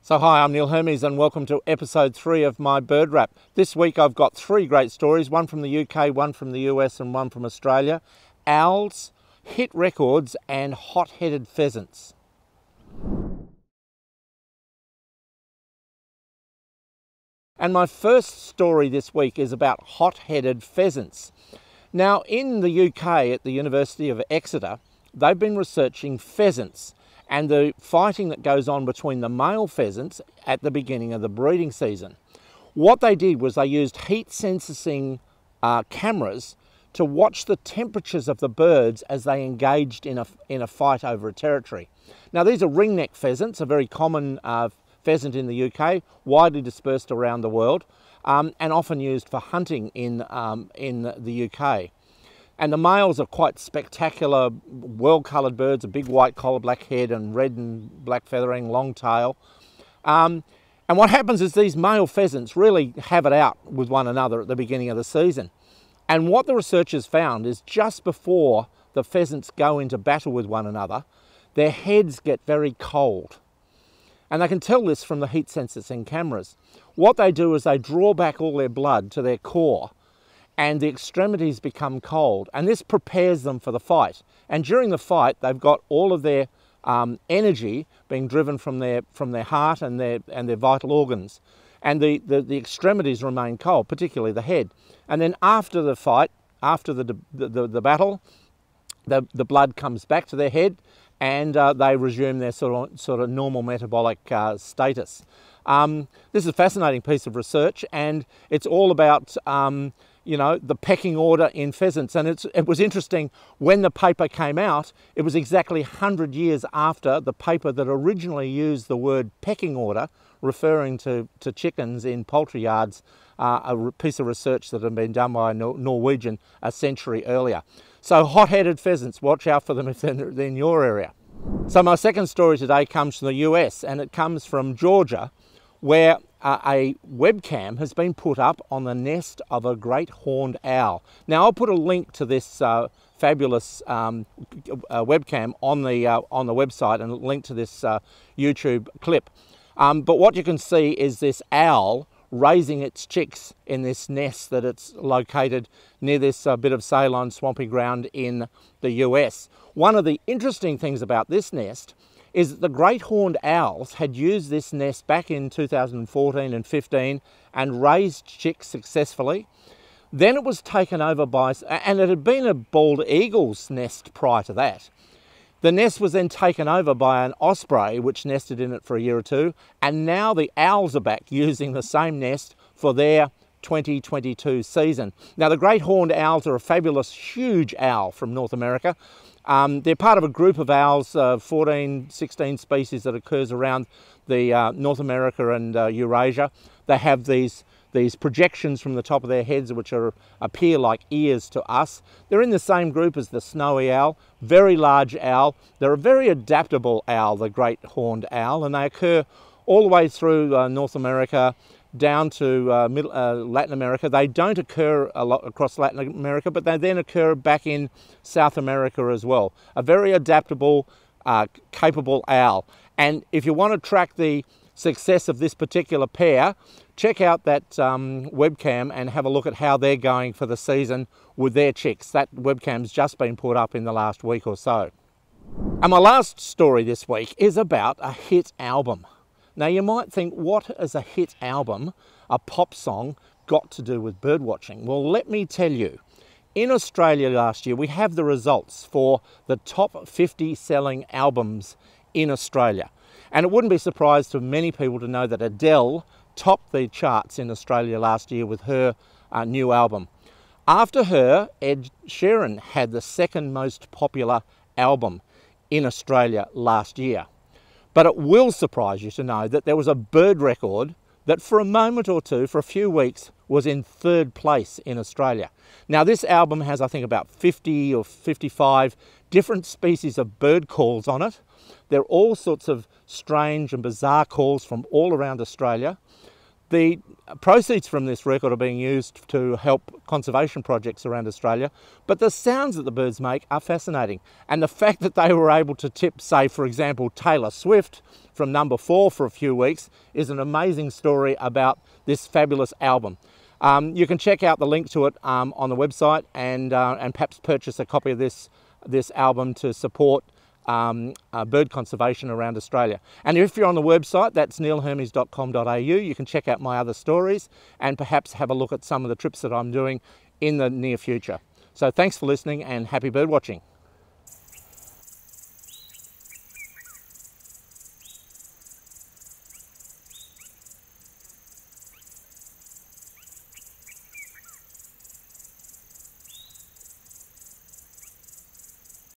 So hi, I'm Neil Hermes and welcome to episode 3 of my bird wrap. This week I've got 3 great stories, one from the UK, one from the US and one from Australia. Owls, hit records and hot-headed pheasants. And my first story this week is about hot-headed pheasants. Now in the UK at the University of Exeter, they've been researching pheasants and the fighting that goes on between the male pheasants at the beginning of the breeding season. What they did was they used heat sensing cameras to watch the temperatures of the birds as they engaged in a fight over a territory. Now these are ringneck pheasants, a very common pheasant in the UK, widely dispersed around the world, and often used for hunting in the UK. And the males are quite spectacular, well-coloured birds, a big white collar, black head and red and black feathering, long tail. And what happens is these male pheasants really have it out with one another at the beginning of the season. And what the researchers found is just before the pheasants go into battle with one another, their heads get very cold. And they can tell this from the heat sensing cameras. What they do is they draw back all their blood to their core and the extremities become cold, and this prepares them for the fight. And during the fight, they've got all of their energy being driven from their heart and their vital organs, and the extremities remain cold, particularly the head. And then after the fight, after the battle, the blood comes back to their head, and they resume their sort of normal metabolic status. This is a fascinating piece of research, and it's all about the pecking order in pheasants. And it was interesting, when the paper came out, it was exactly 100 years after the paper that originally used the word pecking order, referring to chickens in poultry yards, a piece of research that had been done by a Norwegian a century earlier. So hot-headed pheasants, watch out for them if they're in your area. So my second story today comes from the US, and it comes from Georgia, where a webcam has been put up on the nest of a great horned owl. Now I'll put a link to this fabulous webcam on the website, and a link to this YouTube clip. But what you can see is this owl raising its chicks in this nest that it's located near this bit of Ceylon swampy ground in the US. One of the interesting things about this nest is that the great horned owls had used this nest back in 2014 and 15 and raised chicks successfully. Then it was taken over by, and it had been a bald eagle's nest prior to that. The nest was then taken over by an osprey, which nested in it for a year or two, and now the owls are back using the same nest for their 2022 season. Now the great horned owls are a fabulous, huge owl from North America. They're part of a group of owls, 14, 16 species that occurs around the North America and Eurasia. They have these projections from the top of their heads which appear like ears to us. They're in the same group as the snowy owl, very large owl. They're a very adaptable owl, the great horned owl, and they occur all the way through North America, down to Latin America. They don't occur a lot across Latin America, but they then occur back in South America as well. A very adaptable, capable owl. And if you want to track the success of this particular pair, check out that webcam and have a look at how they're going for the season with their chicks. That webcam's just been put up in the last week or so. And my last story this week is about a hit album. Now you might think, what has a hit album, a pop song, got to do with birdwatching? Well, let me tell you. In Australia last year, we have the results for the top 50 selling albums in Australia. And it wouldn't be a surprise to many people to know that Adele topped the charts in Australia last year with her new album. After her, Ed Sheeran had the second most popular album in Australia last year. But it will surprise you to know that there was a bird record that for a moment or two, for a few weeks, was in third place in Australia. Now this album has, I think, about 50 or 55 different species of bird calls on it. They're all sorts of strange and bizarre calls from all around Australia. The proceeds from this record are being used to help conservation projects around Australia, but the sounds that the birds make are fascinating. And the fact that they were able to tip, say, for example, Taylor Swift from number 4 for a few weeks is an amazing story about this fabulous album. You can check out the link to it on the website and perhaps purchase a copy of this album to support bird conservation around Australia. And if you're on the website, that's neilhermes.com.au, you can check out my other stories and perhaps have a look at some of the trips that I'm doing in the near future. So thanks for listening and happy bird watching.